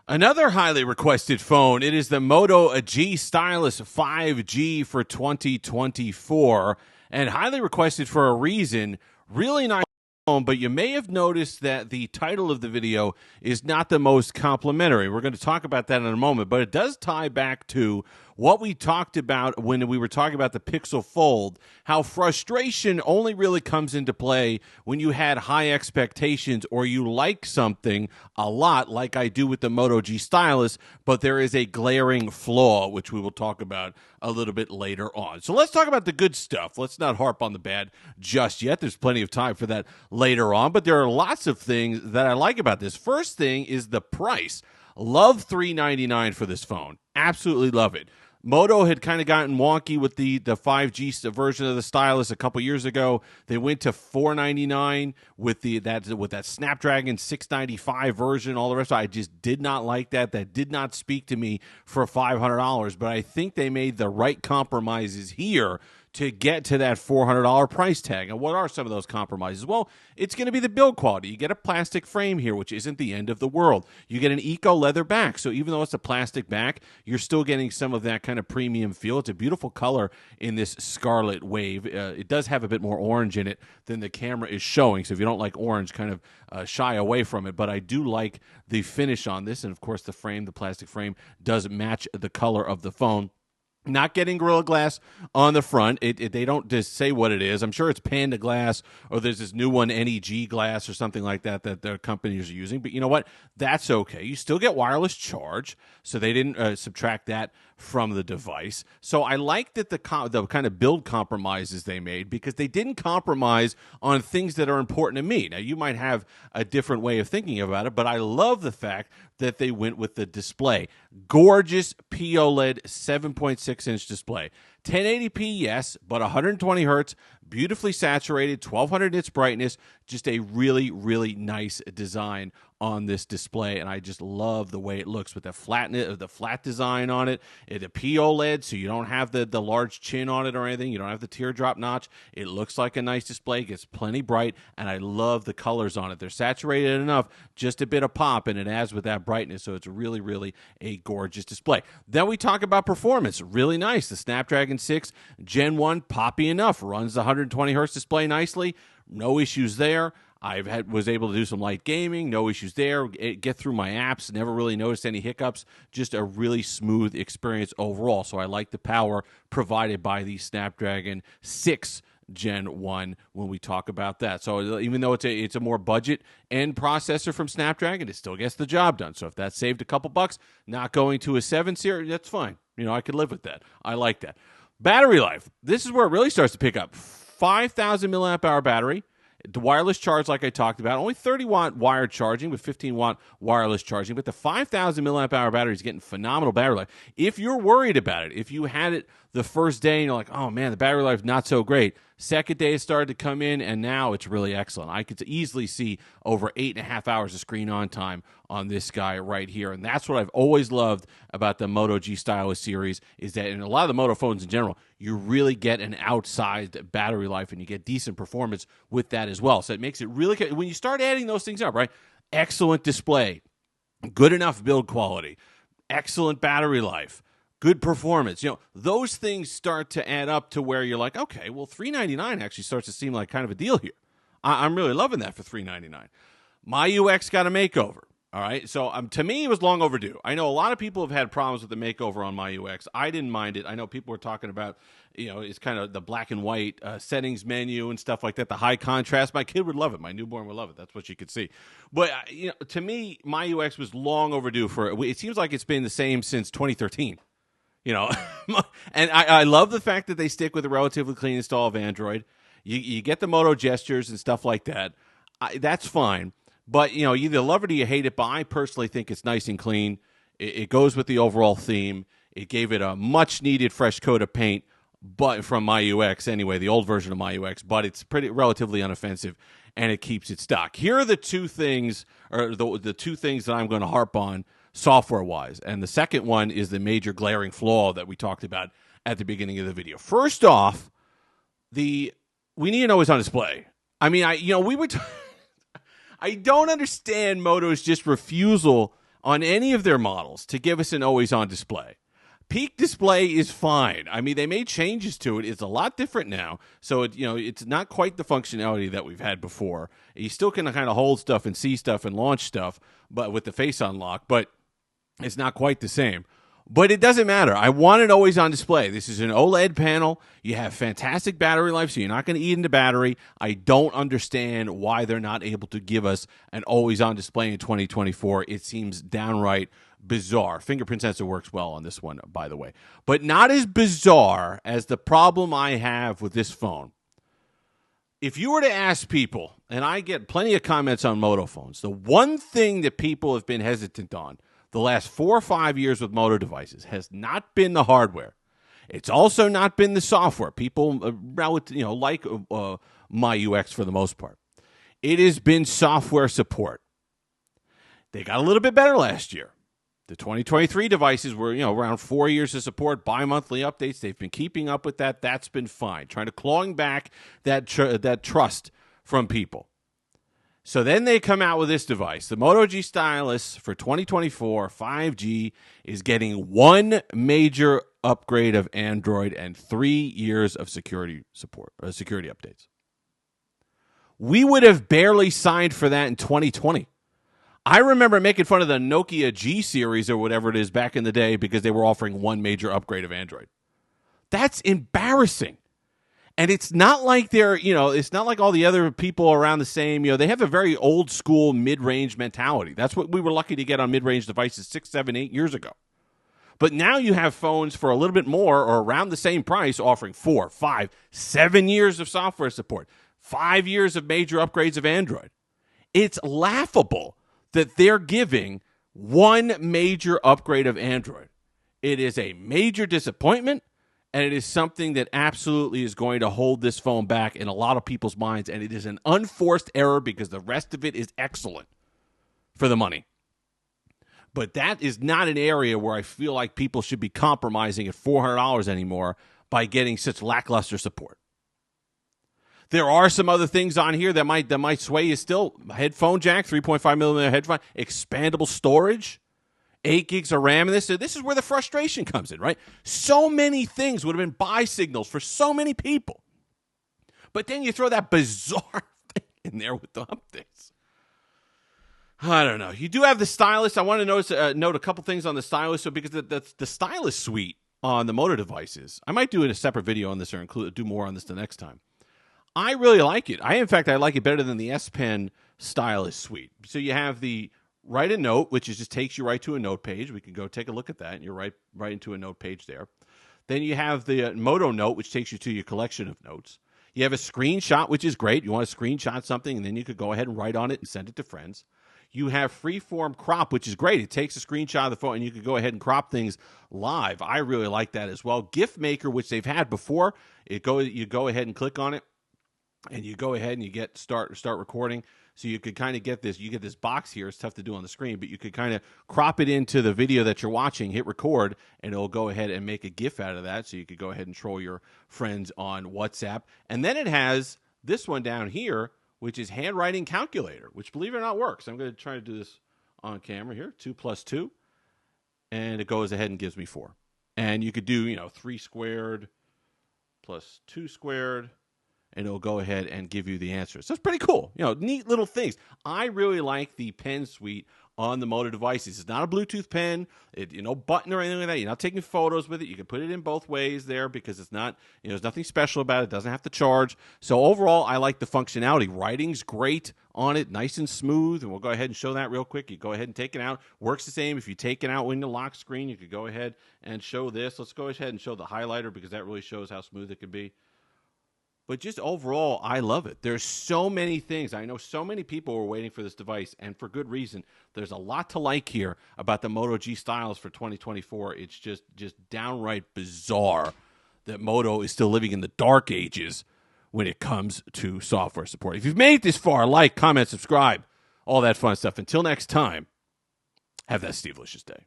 Another highly requested phone. It is the Moto G Stylus 5G for 2024, and highly requested for a reason. Really nice phone, but you may have noticed that the title of the video is not the most complimentary. We're going to talk about that in a moment, but it does tie back to what we talked about when we were talking about the Pixel Fold, how frustration only really comes into play when you had high expectations or you like something a lot, like I do with the Moto G Stylus, but there is a glaring flaw, which we will talk about a little bit later on. So let's talk about the good stuff. Let's not harp on the bad just yet. There's plenty of time for that later on, but there are lots of things that I like about this. First thing is the price. Love $399 for this phone. Absolutely love it. Moto had kind of gotten wonky with the 5G version of the Stylus a couple years ago. They went to $499 with that Snapdragon 695 version. All the rest, I just did not like that. That did not speak to me for $500. But I think they made the right compromises here to get to that $400 price tag. And what are some of those compromises? Well, it's going to be the build quality. You get a plastic frame here, which isn't the end of the world. You get an eco leather back. So even though it's a plastic back, you're still getting some of that kind of premium feel. It's a beautiful color in this Scarlet Wave. It does have a bit more orange in it than the camera is showing. So if you don't like orange, kind of shy away from it. But I do like the finish on this. And of course, the plastic frame does match the color of the phone. Not getting Gorilla Glass on the front. They don't just say what it is. I'm sure it's Panda Glass, or there's this new one, NEG Glass, or something like that the companies are using. But you know what? That's okay. You still get wireless charge, so they didn't subtract that from the device. So I like that the kind of build compromises they made, because they didn't compromise on things that are important to me. Now, you might have a different way of thinking about it, but I love the fact that they went with the display. Gorgeous POLED 7.6-inch display. 1080p, yes, but 120 hertz, beautifully saturated, 1200 nits brightness, just a really, really nice design on this display, and I just love the way it looks with the flat design on it. It's a POLED, so you don't have the large chin on it or anything. You don't have the teardrop notch. It looks like a nice display. It gets plenty bright, and I love the colors on it. They're saturated enough, just a bit of pop, and it adds with that brightness, so it's really, really a gorgeous display. Then we talk about performance. Really nice. The Snapdragon 6 Gen 1, poppy enough. Runs the 120 hertz display nicely. No issues there. Was able to do some light gaming, no issues there. Get through my apps, never really noticed any hiccups. Just a really smooth experience overall. So I like the power provided by the Snapdragon 6 Gen 1 when we talk about that. So even though it's a more budget end processor from Snapdragon, it still gets the job done. So if that saved a couple bucks, not going to a 7 series, that's fine. I could live with that. I like that. Battery life. This is where it really starts to pick up. 5,000 milliamp hour battery. The wireless charge, like I talked about, only 30-watt wired charging with 15-watt wireless charging, but the 5,000 milliamp hour battery is getting phenomenal battery life. If you're worried about it, if you had it the first day and you're like, oh man, the battery life is not so great, second day it started to come in, and now it's really excellent. I could easily see over 8.5 hours of screen on time on this guy right here, and that's what I've always loved about the Moto G Stylus series, is that in a lot of the Moto phones in general, you really get an outsized battery life, and you get decent performance with that as well. So it makes it really good. When you start adding those things up, right? Excellent display, good enough build quality, excellent battery life, good performance. Those things start to add up to where you're like, okay, well, $399 actually starts to seem like kind of a deal here. I'm really loving that for $399. My UX got a makeover. All right, so to me, it was long overdue. I know a lot of people have had problems with the makeover on my UX. I didn't mind it. I know people were talking about, it's kind of the black and white settings menu and stuff like that, the high contrast. My kid would love it. My newborn would love it. That's what she could see. But, to me, my UX was long overdue it seems like it's been the same since 2013. And I love the fact that they stick with a relatively clean install of Android. You get the Moto gestures and stuff like that. That's fine. But, you either love it or you hate it, but I personally think it's nice and clean. It goes with the overall theme. It gave it a much-needed fresh coat of paint, but from MyUX anyway, the old version of MyUX, but it's relatively unoffensive, and it keeps it stock. Here are the two things, or the two things that I'm going to harp on software-wise, and the second one is the major glaring flaw that we talked about at the beginning of the video. First off, we need to know what's on display. I don't understand Moto's just refusal on any of their models to give us an always-on display. Peak display is fine. I mean, they made changes to it. It's a lot different now. So, it's not quite the functionality that we've had before. You still can kind of hold stuff and see stuff and launch stuff but with the face unlock, but it's not quite the same. But it doesn't matter. I want it always on display. This is an OLED panel. You have fantastic battery life, so you're not going to eat into battery. I don't understand why they're not able to give us an always on display in 2024. It seems downright bizarre. Fingerprint sensor works well on this one, by the way. But not as bizarre as the problem I have with this phone. If you were to ask people, and I get plenty of comments on Moto phones, the one thing that people have been hesitant on the last 4 or 5 years with Moto devices has not been the hardware. It's also not been the software. People like my UX for the most part. It has been software support. They got a little bit better last year. The 2023 devices were, around 4 years of support, bi-monthly updates. They've been keeping up with that. That's been fine. Trying to clawing back that trust from people. So then they come out with this device. The Moto G Stylus for 2024 5G is getting one major upgrade of Android and 3 years of security support, security updates. We would have barely signed for that in 2020. I remember making fun of the Nokia G series or whatever it is back in the day because they were offering one major upgrade of Android. That's embarrassing. And it's not like it's not like all the other people around the same, they have a very old school mid-range mentality. That's what we were lucky to get on mid-range devices 6, 7, 8 years ago. But now you have phones for a little bit more or around the same price offering 4, 5, 7 years of software support, 5 years of major upgrades of Android. It's laughable that they're giving one major upgrade of Android. It is a major disappointment. And it is something that absolutely is going to hold this phone back in a lot of people's minds. And it is an unforced error because the rest of it is excellent for the money. But that is not an area where I feel like people should be compromising at $400 anymore by getting such lackluster support. There are some other things on here that might sway you still. Headphone jack, 3.5 millimeter headphone, expandable storage. 8 gigs of RAM in this. So this is where the frustration comes in, right? So many things would have been buy signals for so many people. But then you throw that bizarre thing in there with the updates. I don't know. You do have the Stylus. I want to note a couple things on the Stylus. So because the Stylus suite on the Moto devices, I might do a separate video on this or do more on this the next time. I really like it. I like it better than the S Pen Stylus suite. So you have the Write a Note, which just takes you right to a note page. We can go take a look at that, and you're right into a note page there. Then you have the Moto Note, which takes you to your collection of notes. You have a screenshot, which is great. You want to screenshot something, and then you could go ahead and write on it and send it to friends. You have Freeform Crop, which is great. It takes a screenshot of the phone, and you can go ahead and crop things live. I really like that as well. GIF Maker, which they've had before, you go ahead and click on it, and you go ahead and you get start recording. So you could kind of get this. You get this box here. It's tough to do on the screen, but you could kind of crop it into the video that you're watching, hit record, and it'll go ahead and make a GIF out of that. So you could go ahead and troll your friends on WhatsApp. And then it has this one down here, which is handwriting calculator, which, believe it or not, works. I'm going to try to do this on camera here. 2 + 2, and it goes ahead and gives me 4. And you could do 3 squared plus 2 squared. And it'll go ahead and give you the answer. So it's pretty cool. Neat little things. I really like the pen suite on the Moto devices. It's not a Bluetooth pen. No button or anything like that. You're not taking photos with it. You can put it in both ways there because it's not, there's nothing special about it. It doesn't have to charge. So overall, I like the functionality. Writing's great on it, nice and smooth. And we'll go ahead and show that real quick. You go ahead and take it out. Works the same. If you take it out when the lock screen, you could go ahead and show this. Let's go ahead and show the highlighter because that really shows how smooth it can be. But just overall, I love it. There's so many things. I know so many people were waiting for this device, and for good reason. There's a lot to like here about the Moto G Stylus for 2024. It's just downright bizarre that Moto is still living in the dark ages when it comes to software support. If you've made it this far, like, comment, subscribe, all that fun stuff. Until next time, have that Steve-licious day.